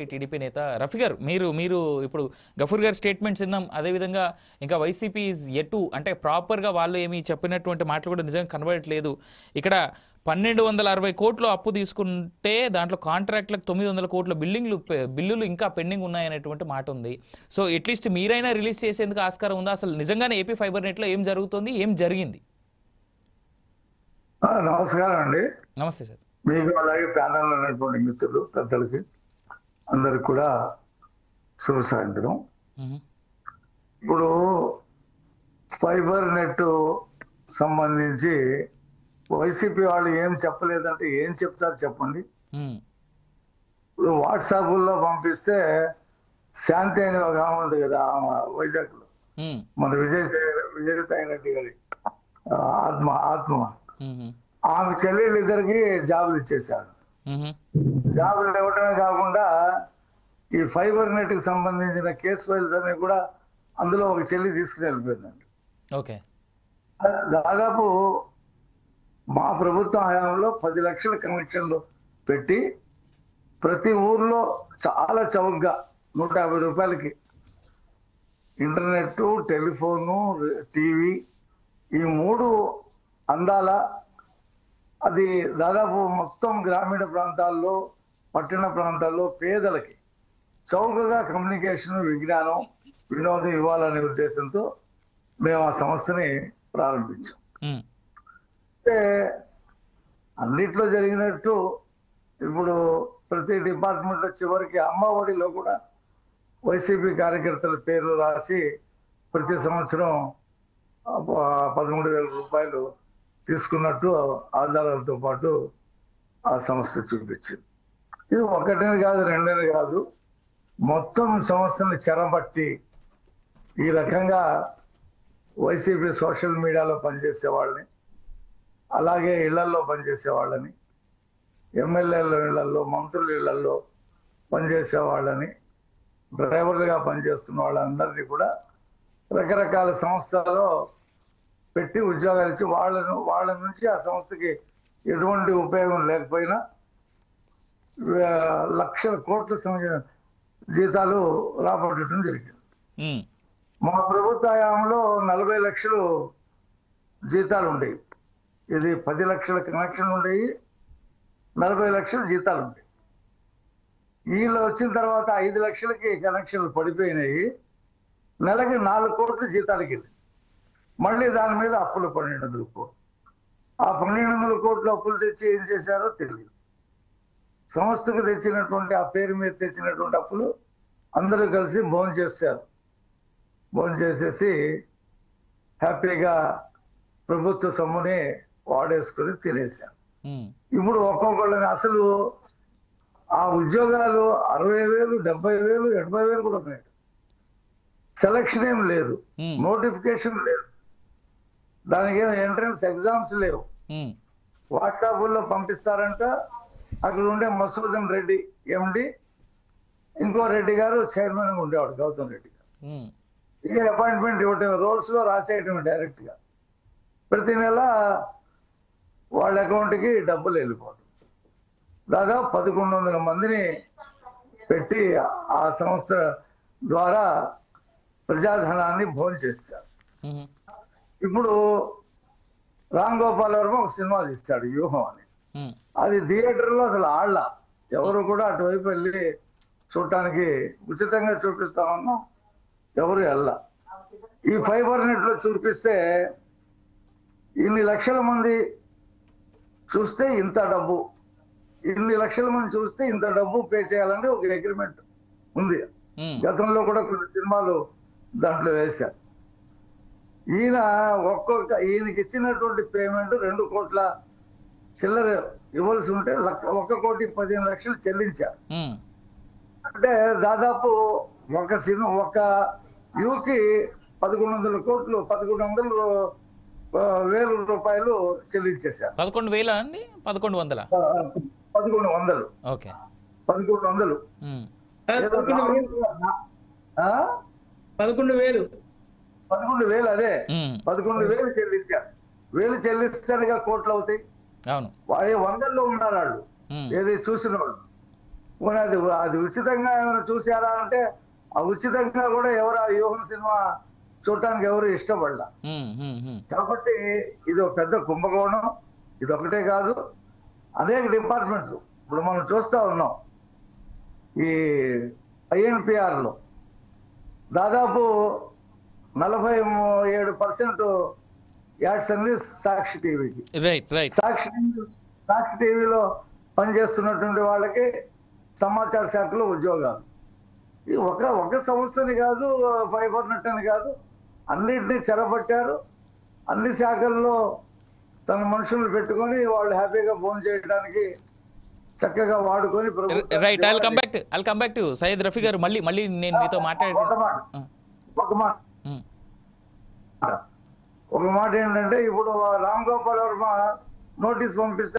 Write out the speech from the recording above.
TDP నేత రఫీ గారు మీరు మీరు ఇప్పుడు గఫూర్ గారి స్టేట్మెంట్స్ విన్నాం. అదేవిధంగా ఇంకా వైసీపీ ఈజ్ ఎటు అంటే ప్రాపర్గా వాళ్ళు ఏమి చెప్పినటువంటి మాటలు కూడా నిజంగా కనబడట్లేదు. ఇక్కడ 1260 కోట్లు అప్పు తీసుకుంటే దాంట్లో కాంట్రాక్ట్లకు 900 కోట్ల బిల్లులు ఇంకా పెండింగ్ ఉన్నాయనేటువంటి మాట ఉంది. సో అట్లీస్ట్ మీరైనా రిలీజ్ చేసేందుకు ఆస్కారం ఉందా? అసలు నిజంగానే ఏపీ ఫైబర్ నెట్లో ఏం జరుగుతుంది, ఏం జరిగింది? నమస్కారం అండి. నమస్తే సార్. మీకు అలాగే ప్యానల్ ఉన్నటువంటి మిత్రులు పెద్దలకి అందరికి కూడా శుభ సాయంత్రం. ఇప్పుడు ఫైబర్ నెట్ సంబంధించి వైసీపీ వాళ్ళు ఏం చెప్పలేదంటే ఏం చెప్తారు చెప్పండి. ఇప్పుడు వాట్సాప్లో పంపిస్తే శాంతి అని ఒక ఆమె ఉంది కదా, వైజాగ్ లో మన విజయసాయి రెడ్డి గారి ఆత్మ ఆమె చెల్లెళ్ళు ఇద్దరికి జాబులు ఇచ్చేశారు. జాబులు ఇవ్వడమే కాకుండా ఈ ఫైబర్ నెట్ కి సంబంధించిన కేసు ఫైల్స్ అన్ని కూడా అందులో ఒక చెల్లి తీసుకుని వెళ్ళిపోయిందండి. ఓకే, దాదాపు మా ప్రభుత్వం హయాంలో 10 లక్షల కనెక్షన్లు పెట్టి ప్రతి ఊర్లో చాలా చౌకగా 150 రూపాయలకి ఇంటర్నెట్, టెలిఫోను, టీవీ ఈ 3 అందాల. అది దాదాపు మొత్తం గ్రామీణ ప్రాంతాల్లో, పట్టణ ప్రాంతాల్లో పేదలకి చౌకగా కమ్యూనికేషన్, విజ్ఞానం, వినోదం ఇవ్వాలనే ఉద్దేశంతో మేము ఆ సంస్థని ప్రారంభించాం. అంటే అన్నిట్లో జరిగినట్టు ఇప్పుడు ప్రతి డిపార్ట్మెంట్లో చివరికి అమ్మ ఒడిలో కూడా వైసీపీ కార్యకర్తల పేర్లు రాసి ప్రతి సంవత్సరం 13,000 రూపాయలు తీసుకున్నట్టు ఆధారాలతో పాటు ఆ సంస్థ చూపించింది. ఇది ఒకటిని కాదు, రెండని కాదు, మొత్తం సంస్థని చెరబట్టి ఈ రకంగా వైసీపీ సోషల్ మీడియాలో పనిచేసే వాళ్ళని, అలాగే ఇళ్లల్లో పనిచేసే వాళ్ళని, ఎమ్మెల్యేల ఇళ్లలో, మంత్రుల ఇళ్లలో పనిచేసే వాళ్ళని, డ్రైవర్లుగా పనిచేస్తున్న వాళ్ళందరినీ కూడా రకరకాల సంస్థలలో పెట్టి ఉద్యోగాలు ఇచ్చి వాళ్ళ నుంచి ఆ సంస్థకి ఎటువంటి ఉపయోగం లేకపోయినా లక్షల కోట్ల జీతాలు రాబట్టడం జరిగింది. మా ప్రభుత్వ హయాంలో 40 లక్షలు జీతాలు ఉండేవి. ఇది 10 లక్షల కనెక్షన్లు ఉండేవి, 40 లక్షల జీతాలు ఉండేవి. వీళ్ళు వచ్చిన తర్వాత 5 లక్షలకి కనెక్షన్లు పడిపోయినాయి. నెలకి 4 కోట్ల జీతాలకి వెళ్ళి మళ్ళీ దాని మీద అప్పులు 1200 కోట్లు. ఆ 1200 కోట్ల అప్పులు తెచ్చి ఏం చేశారో తెలియదు. సంస్థకు తెచ్చినటువంటి ఆ పేరు మీద తెచ్చినటువంటి అప్పులు అందరూ కలిసి భోంచేసేసి హ్యాపీగా ప్రభుత్వ సొమ్ముని వాడేసుకొని తినేశారు. ఇప్పుడు ఒక్కొక్కళ్ళని అసలు ఆ ఉద్యోగాలు 60,000, 70,000, 80,000 కూడా ఉన్నాయి. సెలక్షన్ ఏం లేదు, నోటిఫికేషన్ లేదు, దానికి ఎంట్రన్స్ ఎగ్జామ్స్ లేవు. వాట్సాప్లో పంపిస్తారంట. అక్కడ ఉండే మసూదన్ రెడ్డి ఎండి, ఇంకో రెడ్డి గారు చైర్మన్ ఉండేవాడు, గౌతమ్ రెడ్డి గారు. ఇక అపాయింట్మెంట్ ఇవ్వటం, రోల్స్ లో రాసేయటం డైరెక్ట్ గా. ప్రతి నెల వాళ్ళ అకౌంట్కి డబ్బులు వెళ్ళిపోవడం. దాదాపు 1100 మందిని పెట్టి ఆ సంస్థ ద్వారా ప్రజాధనాన్ని భోంచేస్తారు. ఇప్పుడు రామ్ గోపాల్ వర్మ ఒక సినిమా తీస్తాడు వ్యూహం అని. అది థియేటర్లో అసలు ఆళ్ళ ఎవరు కూడా అటువైపు వెళ్ళి చూడటానికి ఉచితంగా చూపిస్తామన్నా ఎవరు వెళ్ళ. ఈ ఫైబర్ నెట్ లో చూపిస్తే ఇన్ని లక్షల మంది చూస్తే ఇంత డబ్బు, ఇన్ని లక్షల మంది చూస్తే ఇంత డబ్బు పే చేయాలని ఒక అగ్రిమెంట్ ఉంది. గతంలో కూడా కొన్ని సినిమాలు దాంట్లో వేశారు. ఈయనకి ఇచ్చినటువంటి పేమెంట్ 2 కోట్ల చిల్లర ఇవ్వాల్సి ఉంటే 1,15,00,000 చెల్లించారు. అంటే దాదాపు ఒక యూకి 1100 కోట్లు, 11,00,000 రూపాయలు చెల్లించేశారు. 11,000 అండి? 1100? 1100. ఓకే, 1100. 11,000 అదే 11,000 చెల్లించారు. 1000 చెల్లిస్తారుగా కోట్లు అవుతాయి. అవును, వాడే 100లో ఉన్నారు వాళ్ళు, ఏది చూసిన వాళ్ళు. పోనీ అది ఉచితంగా ఏమైనా చూసారా అంటే ఆ ఉచితంగా కూడా ఎవరు ఆ వ్యూహం సినిమా చూడటానికి ఎవరు ఇష్టపడలా. కాబట్టి ఇది ఒక పెద్ద కుంభకోణం. ఇది ఒకటే కాదు, అనేక డిపార్ట్మెంట్లు ఇప్పుడు మనం చూస్తా ఉన్నాం. ఈ INPR లో దాదాపు 47% యాడ్స్ అన్ని సాక్షి టీవీకి. సాక్షి టీవీలో పనిచేస్తున్నటువంటి వాళ్ళకి సమాచార శాఖలో ఉద్యోగాలు. ఇది ఒక సంస్థని కాదు, ఫైబర్ నెట్ అని కాదు, అన్నింటినీ చెరపట్టారు. అన్ని శాఖల్లో తన మనుషులు పెట్టుకొని వాళ్ళు హ్యాపీగా ఫోన్ చేయడానికి చక్కగా వాడుకొని right. I'll come back to Syed Rafi గారు. మళ్ళీ నేను మీతో ఒక మాట ఏంటంటే, ఇప్పుడు రామ్ గోపాల్ వర్మ నోటీస్ పంపిస్తే